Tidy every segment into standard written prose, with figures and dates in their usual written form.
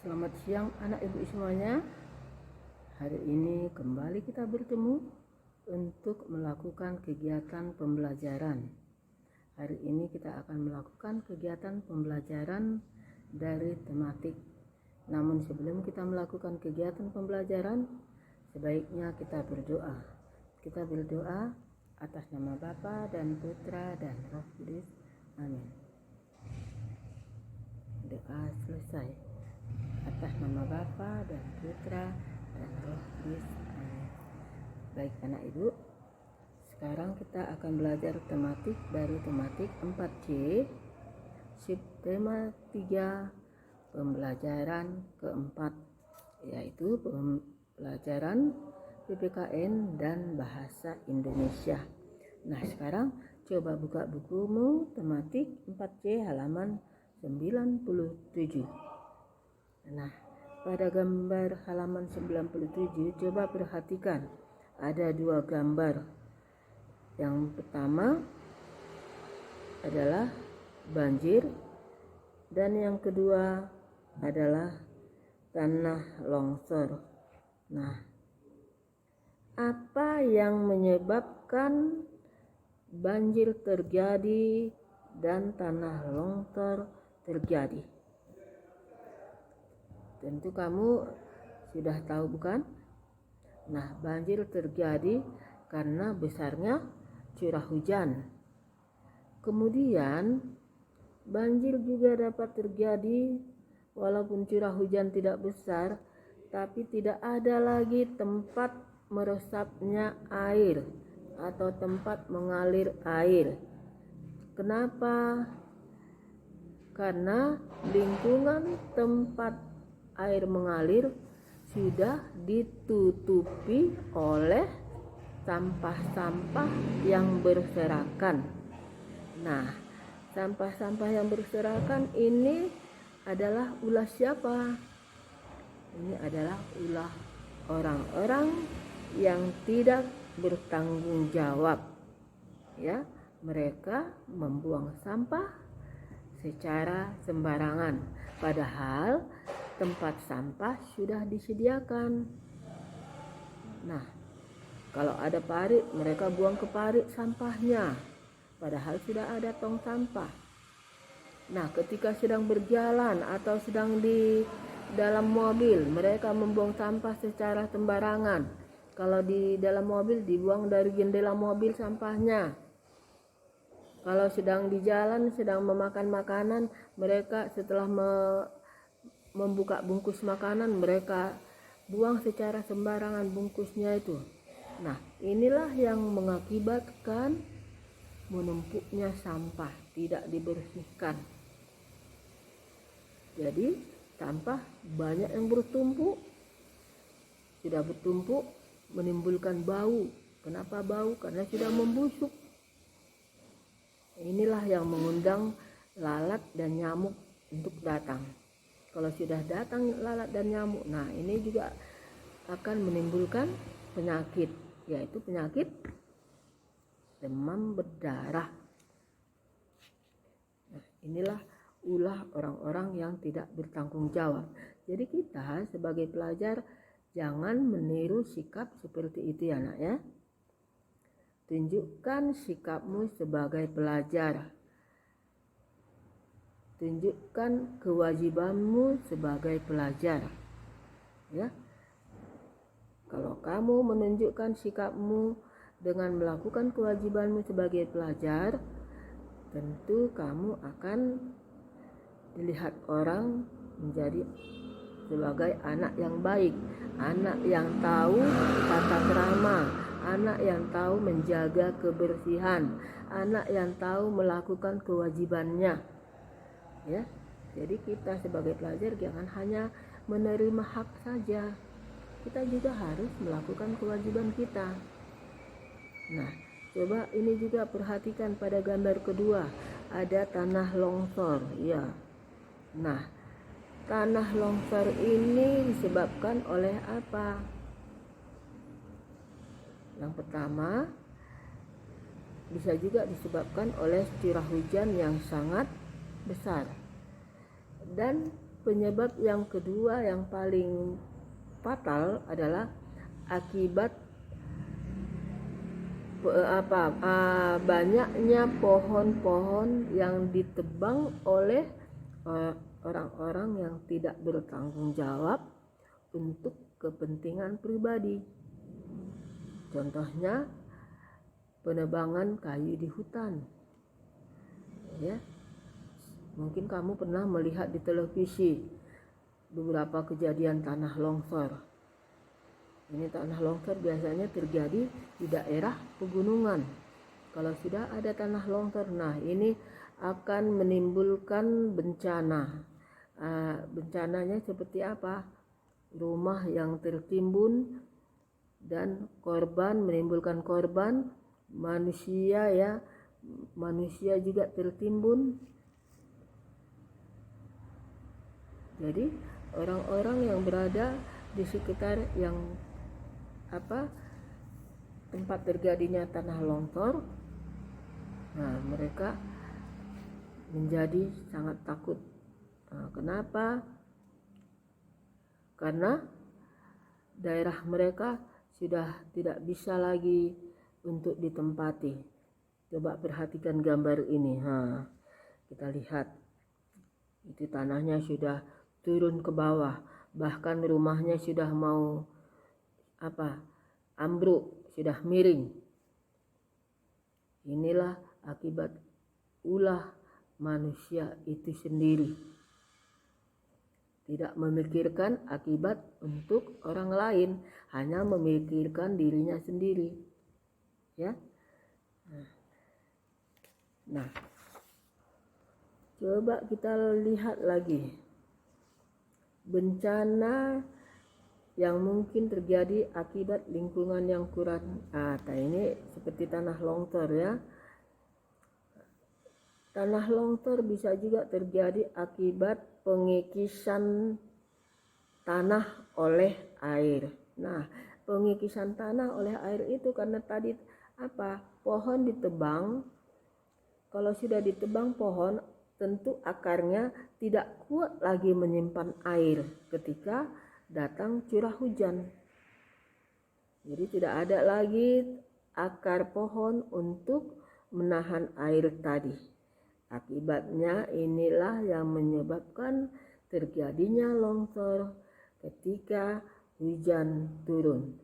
Selamat siang anak ibu semuanya. Hari ini kembali kita bertemu untuk melakukan kegiatan pembelajaran. Hari ini kita akan melakukan kegiatan pembelajaran dari tematik. Namun sebelum kita melakukan kegiatan pembelajaran, sebaiknya kita berdoa. Kita berdoa atas nama Bapa dan Putra dan Roh Kudus. Amin. Doa selesai. Atas nama Bapa dan Putra dan Roh Kudus. Amin. Baik anak ibu, sekarang kita akan belajar tematik dari tematik 4C, subtema 3, pembelajaran keempat, yaitu pembelajaran PPKN dan Bahasa Indonesia. Nah sekarang coba buka bukumu tematik 4C halaman 97. Nah, pada gambar halaman 97 coba perhatikan, ada dua gambar. Yang pertama adalah banjir dan yang kedua adalah tanah longsor. Nah, apa yang menyebabkan banjir terjadi dan tanah longsor terjadi? Tentu kamu sudah tahu bukan? Nah, banjir terjadi karena besarnya curah hujan. Kemudian banjir juga dapat terjadi walaupun curah hujan tidak besar, tapi tidak ada lagi tempat meresapnya air atau tempat mengalir air. Kenapa? Karena lingkungan tempat air mengalir sudah ditutupi oleh sampah-sampah yang berserakan. Nah, sampah-sampah yang berserakan ini adalah ulah siapa? Ini adalah ulah orang-orang yang tidak bertanggung jawab. Ya, mereka membuang sampah secara sembarangan, padahal tempat sampah sudah disediakan. Nah, kalau ada parit, mereka buang ke parit sampahnya, padahal sudah ada tong sampah. Nah, ketika sedang berjalan atau sedang di dalam mobil, mereka membuang sampah secara sembarangan. Kalau di dalam mobil, dibuang dari jendela mobil sampahnya. Kalau sedang di jalan, sedang memakan makanan, mereka setelah membuka bungkus makanan, mereka buang secara sembarangan bungkusnya itu. Nah, inilah yang mengakibatkan menumpuknya sampah, tidak dibersihkan. Jadi sampah banyak yang bertumpuk, sudah bertumpuk menimbulkan bau. Kenapa bau? Karena sudah membusuk. Inilah yang mengundang lalat dan nyamuk untuk datang. Kalau sudah datang lalat dan nyamuk, nah ini juga akan menimbulkan penyakit, yaitu penyakit demam berdarah. Nah, inilah ulah orang-orang yang tidak bertanggung jawab. Jadi kita sebagai pelajar jangan meniru sikap seperti itu ya nak ya. Tunjukkan sikapmu sebagai pelajar. Tunjukkan kewajibanmu sebagai pelajar. Ya. Kalau kamu menunjukkan sikapmu dengan melakukan kewajibanmu sebagai pelajar, tentu kamu akan dilihat orang menjadi sebagai anak yang baik, anak yang tahu tata krama, anak yang tahu menjaga kebersihan, anak yang tahu melakukan kewajibannya. Ya, jadi kita sebagai pelajar jangan hanya menerima hak saja, kita juga harus melakukan kewajiban kita. Nah, coba ini juga perhatikan pada gambar kedua, ada tanah longsor. Ya, nah tanah longsor ini disebabkan oleh apa? Yang pertama, bisa juga disebabkan oleh curah hujan yang sangat besar. Dan penyebab yang kedua yang paling fatal adalah akibat banyaknya pohon-pohon yang ditebang oleh orang-orang yang tidak bertanggung jawab untuk kepentingan pribadi. Contohnya penebangan kayu di hutan. Ya. Mungkin kamu pernah melihat di televisi beberapa kejadian tanah longsor. Ini tanah longsor biasanya terjadi di daerah pegunungan. Kalau sudah ada tanah longsor, nah ini akan menimbulkan bencana. Bencananya seperti apa? Rumah yang tertimbun dan menimbulkan korban, manusia juga tertimbun. Jadi orang-orang yang berada di sekitar yang tempat terjadinya tanah longsor, nah mereka menjadi sangat takut. Kenapa? Karena daerah mereka sudah tidak bisa lagi untuk ditempati. Coba perhatikan gambar ini. Kita lihat itu tanahnya sudah turun ke bawah, bahkan rumahnya sudah mau ambruk, sudah miring. Inilah akibat ulah manusia itu sendiri, tidak memikirkan akibat untuk orang lain, hanya memikirkan dirinya sendiri, ya. Nah, coba kita lihat lagi bencana yang mungkin terjadi akibat lingkungan yang kurang. Ini seperti tanah longsor, ya. Tanah longsor bisa juga terjadi akibat pengikisan tanah oleh air. Nah, pengikisan tanah oleh air itu karena tadi pohon ditebang. Kalau sudah ditebang pohon, tentu akarnya tidak kuat lagi menyimpan air ketika datang curah hujan. Jadi tidak ada lagi akar pohon untuk menahan air tadi. Akibatnya inilah yang menyebabkan terjadinya longsor ketika hujan turun.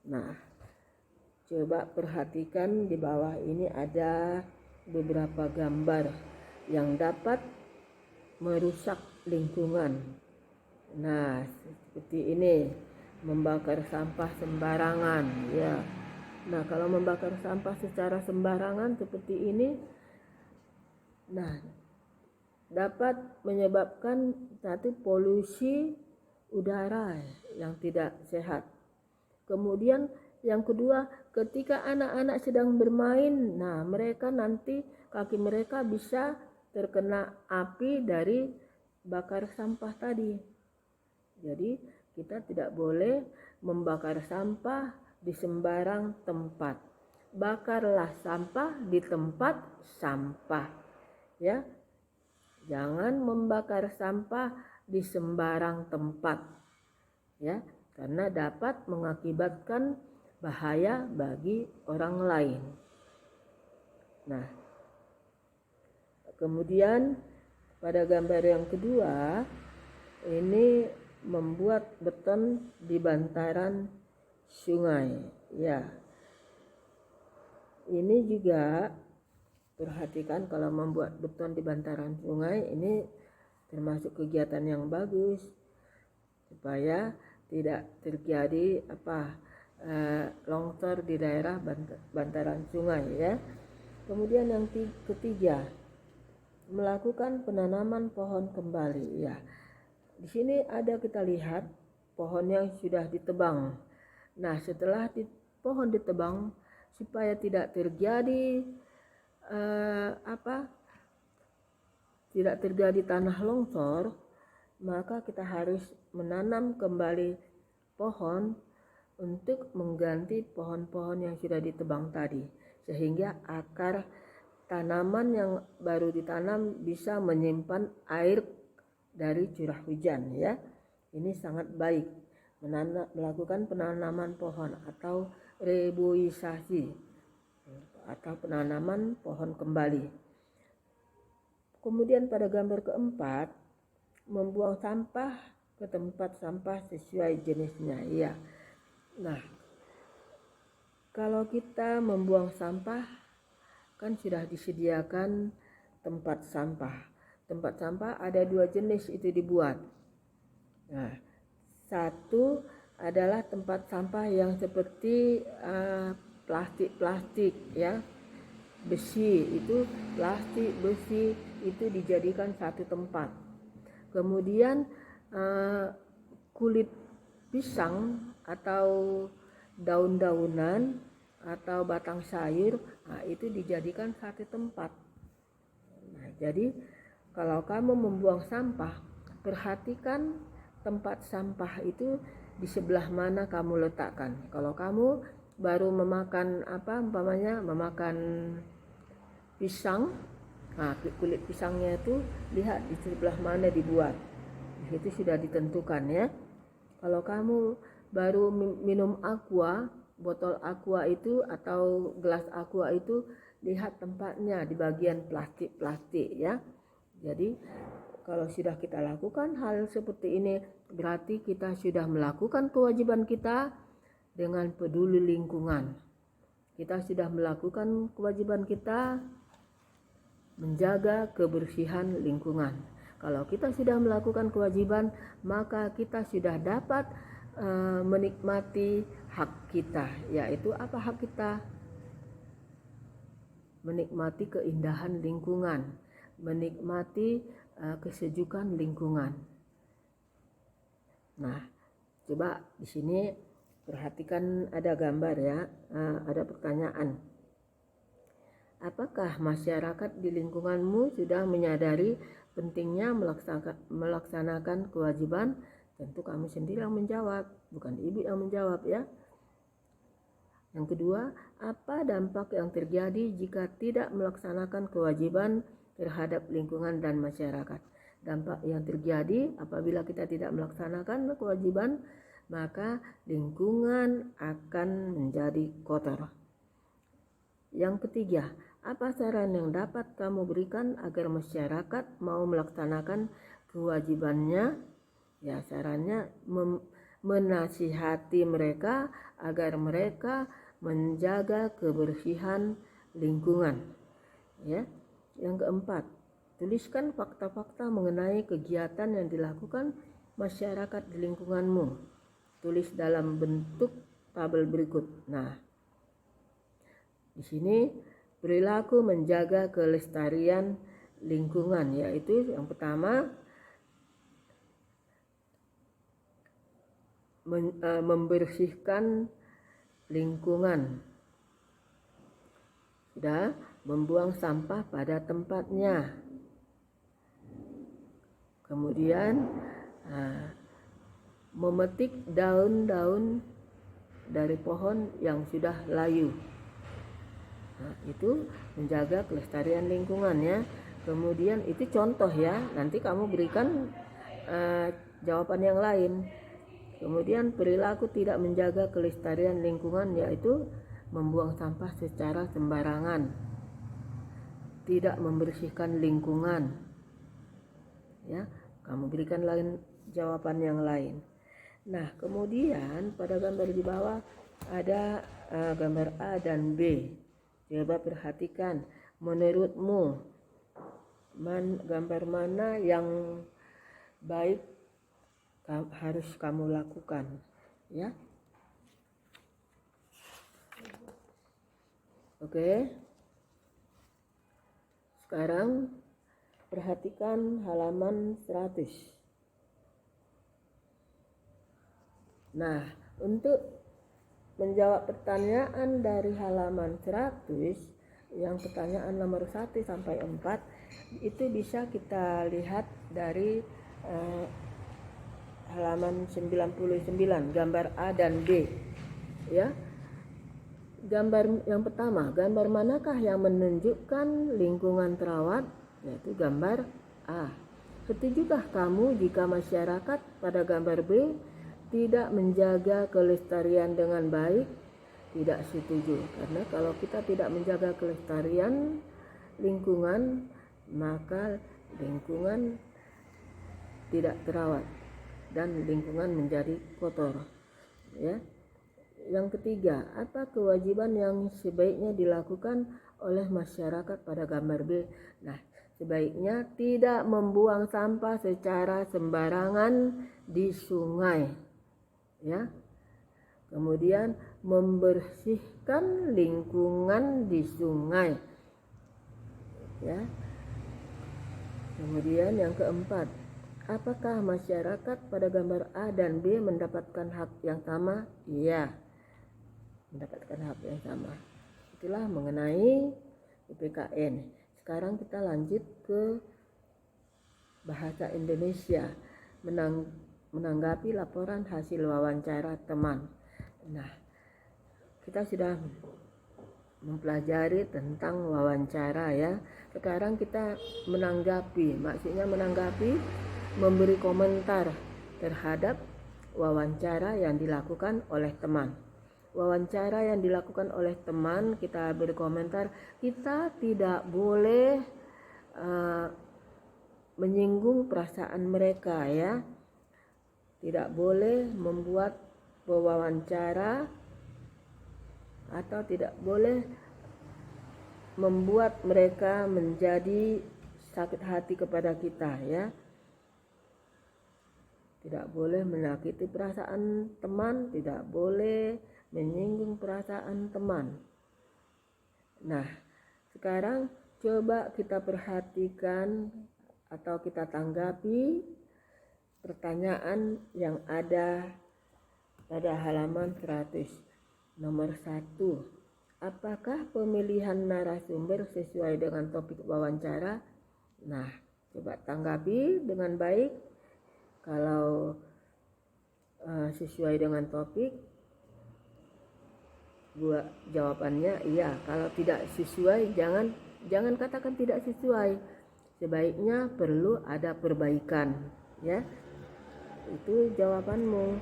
Nah, coba perhatikan di bawah ini ada beberapa gambar yang dapat merusak lingkungan. Nah, seperti ini, membakar sampah sembarangan, ya. Nah, kalau membakar sampah secara sembarangan seperti ini, nah, dapat menyebabkan satu polusi udara yang tidak sehat. Kemudian yang kedua, ketika anak-anak sedang bermain, nah mereka nanti kaki mereka bisa terkena api dari bakar sampah tadi. Jadi kita tidak boleh membakar sampah di sembarang tempat. Bakarlah sampah di tempat sampah, ya. Jangan membakar sampah di sembarang tempat, ya, karena dapat mengakibatkan bahaya bagi orang lain. Nah, kemudian pada gambar yang kedua, ini membuat beton di bantaran sungai, ya. Ini juga perhatikan, kalau membuat beton di bantaran sungai ini termasuk kegiatan yang bagus supaya tidak terjadi longsor di daerah bantaran sungai, ya. Kemudian yang ketiga, melakukan penanaman pohon kembali, ya. Di sini kita lihat pohon yang sudah ditebang. Nah, setelah pohon ditebang, supaya tidak terjadi tidak terjadi tanah longsor, maka kita harus menanam kembali pohon untuk mengganti pohon-pohon yang sudah ditebang tadi, sehingga akar tanaman yang baru ditanam bisa menyimpan air dari curah hujan ya. Ini sangat baik. Melakukan penanaman pohon atau reboisasi atau penanaman pohon kembali. Kemudian pada gambar keempat, membuang sampah ke tempat sampah sesuai jenisnya ya. Nah, kalau kita membuang sampah kan sudah disediakan tempat sampah. Tempat sampah ada 2 jenis itu dibuat. Nah, satu adalah tempat sampah yang seperti plastik-plastik ya, besi, itu plastik, besi itu dijadikan satu tempat. Kemudian kulit pisang atau daun-daunan atau batang sayur, itu dijadikan satu tempat. Nah, jadi kalau kamu membuang sampah, perhatikan tempat sampah itu di sebelah mana kamu letakkan. Kalau kamu baru memakan memakan pisang, kulit pisangnya itu lihat di sebelah mana dibuat. Itu sudah ditentukan ya. Kalau kamu baru minum aqua, botol aqua itu atau gelas aqua itu, lihat tempatnya di bagian plastik-plastik ya. Jadi kalau sudah kita lakukan hal seperti ini, berarti kita sudah melakukan kewajiban kita dengan peduli lingkungan. Kita sudah melakukan kewajiban kita menjaga kebersihan lingkungan. Kalau kita sudah melakukan kewajiban, maka kita sudah dapat menikmati hak kita. Yaitu apa hak kita? Menikmati keindahan lingkungan, menikmati kesejukan lingkungan. Nah, coba di sini perhatikan ada gambar ya, ada pertanyaan. Apakah masyarakat di lingkunganmu sudah menyadari pentingnya melaksanakan kewajiban? Tentu kamu sendiri yang menjawab, bukan ibu yang menjawab ya. Yang kedua, apa dampak yang terjadi jika tidak melaksanakan kewajiban terhadap lingkungan dan masyarakat? Dampak yang terjadi apabila kita tidak melaksanakan kewajiban, maka lingkungan akan menjadi kotor. Yang ketiga, apa saran yang dapat kamu berikan agar masyarakat mau melaksanakan kewajibannya? Ya, sarannya menasihati mereka agar mereka menjaga kebersihan lingkungan. Ya. Yang keempat, tuliskan fakta-fakta mengenai kegiatan yang dilakukan masyarakat di lingkunganmu. Tulis dalam bentuk tabel berikut. Nah, di sini perilaku menjaga kelestarian lingkungan, yaitu yang pertama membersihkan lingkungan. Sudah, membuang sampah pada tempatnya. Kemudian memetik daun-daun dari pohon yang sudah layu. Nah, itu menjaga kelestarian lingkungan ya. Kemudian itu contoh ya, nanti kamu berikan jawaban yang lain. Kemudian perilaku tidak menjaga kelestarian lingkungan, yaitu membuang sampah secara sembarangan, tidak membersihkan lingkungan. Ya, kamu berikan jawaban yang lain. Nah, kemudian pada gambar di bawah ada gambar A dan B. Coba perhatikan, menurutmu gambar mana yang baik harus kamu lakukan, ya? Oke. Sekarang perhatikan halaman 100. Nah, untuk menjawab pertanyaan dari halaman 100, yang pertanyaan nomor 1 sampai 4 itu bisa kita lihat dari halaman 99, gambar A dan B. Ya. Gambar yang pertama, gambar manakah yang menunjukkan lingkungan terawat? Yaitu gambar A. Setujukah kamu jika masyarakat pada gambar B tidak menjaga kelestarian dengan baik? Tidak setuju, karena kalau kita tidak menjaga kelestarian lingkungan, maka lingkungan tidak terawat dan lingkungan menjadi kotor. Ya. Yang ketiga, apa kewajiban yang sebaiknya dilakukan oleh masyarakat pada gambar B? Nah, sebaiknya tidak membuang sampah secara sembarangan di sungai. Ya. Kemudian membersihkan lingkungan di sungai. Ya. Kemudian yang keempat, apakah masyarakat pada gambar A dan B mendapatkan hak yang sama? Iya, mendapatkan hak yang sama. Itulah mengenai PPKN. Sekarang kita lanjut ke bahasa Indonesia, menanggapi laporan hasil wawancara teman. Nah, kita sudah mempelajari tentang wawancara ya. Sekarang kita menanggapi, maksudnya menanggapi, memberi komentar terhadap wawancara yang dilakukan oleh teman. Wawancara yang dilakukan oleh teman, kita berkomentar, kita tidak boleh menyinggung perasaan mereka ya. Tidak boleh membuat pewawancara atau tidak boleh membuat mereka menjadi sakit hati kepada kita ya. Tidak boleh menyakiti perasaan teman, tidak boleh menyinggung perasaan teman. Nah, sekarang coba kita perhatikan atau kita tanggapi pertanyaan yang ada pada halaman 100. Nomor 1, apakah pemilihan narasumber sesuai dengan topik wawancara? Nah, coba tanggapi dengan baik. Kalau sesuai dengan topik, buat jawabannya iya. Kalau tidak sesuai, jangan katakan tidak sesuai. Sebaiknya perlu ada perbaikan, ya. Itu jawabanmu.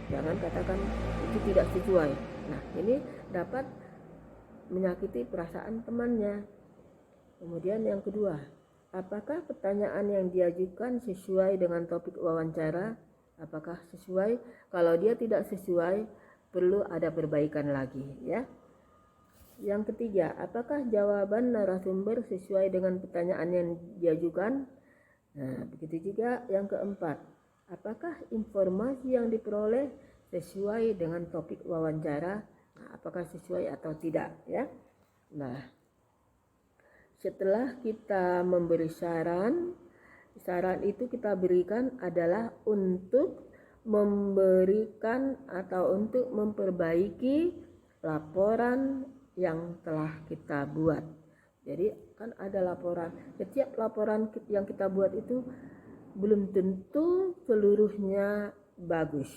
Jangan katakan itu tidak sesuai. Nah, ini dapat menyakiti perasaan temannya. Kemudian yang kedua, apakah pertanyaan yang diajukan sesuai dengan topik wawancara? Apakah sesuai? Kalau dia tidak sesuai, perlu ada perbaikan lagi, ya. Yang ketiga, apakah jawaban narasumber sesuai dengan pertanyaan yang diajukan? Nah, begitu juga yang keempat, apakah informasi yang diperoleh sesuai dengan topik wawancara? Nah, apakah sesuai atau tidak, ya? Nah, setelah kita memberi saran itu kita berikan adalah untuk memberikan atau untuk memperbaiki laporan yang telah kita buat. Jadi kan ada laporan, setiap laporan yang kita buat itu belum tentu seluruhnya bagus.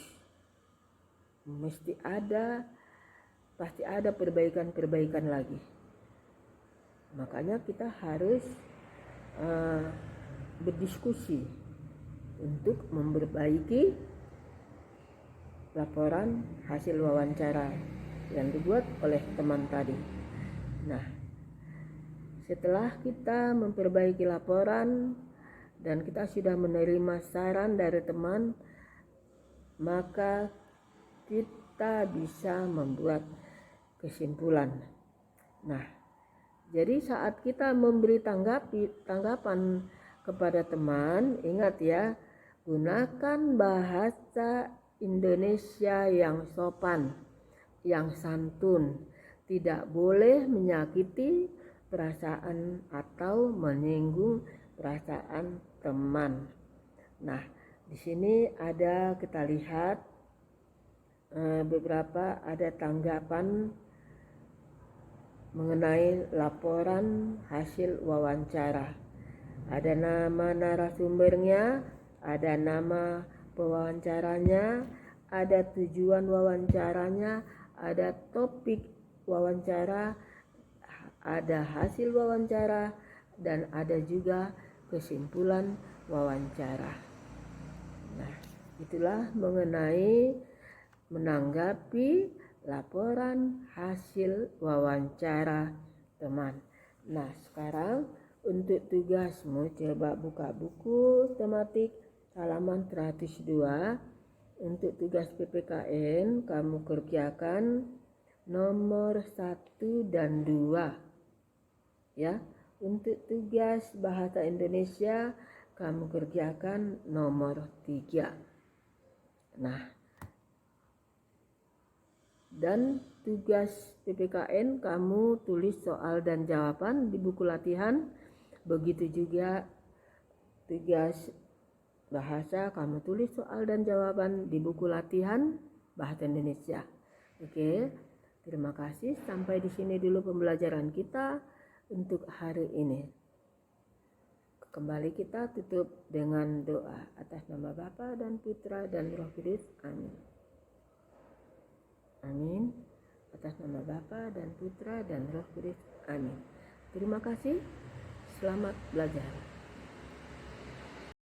Pasti ada perbaikan lagi. Makanya kita harus berdiskusi untuk memperbaiki laporan hasil wawancara yang dibuat oleh teman tadi. Nah, setelah kita memperbaiki laporan dan kita sudah menerima saran dari teman, maka kita bisa membuat kesimpulan. Nah, jadi saat kita memberi tanggapan kepada teman, ingat ya, gunakan bahasa Indonesia yang sopan, yang santun. Tidak boleh menyakiti perasaan atau menyinggung perasaan teman. Nah, di sini kita lihat beberapa ada tanggapan mengenai laporan hasil wawancara. Ada nama narasumbernya, ada nama pewawancaranya, ada tujuan wawancaranya, ada topik wawancara, ada hasil wawancara, dan ada juga kesimpulan wawancara. Nah, itulah mengenai menanggapi laporan hasil wawancara teman. Nah, sekarang untuk tugasmu coba buka buku tematik halaman 102. Untuk tugas PPKN kamu kerjakan nomor 1 dan 2. Ya, untuk tugas bahasa Indonesia kamu kerjakan nomor 3. Nah, dan tugas PPKN kamu tulis soal dan jawaban di buku latihan. Begitu juga tugas bahasa kamu tulis soal dan jawaban di buku latihan bahasa Indonesia. Oke, terima kasih. Sampai di sini dulu pembelajaran kita untuk hari ini. Kembali kita tutup dengan doa atas nama Bapa dan Putra dan Roh Kudus. Amin. Amin. Atas nama Bapa dan Putra dan Roh Kudus. Amin. Terima kasih. Selamat belajar.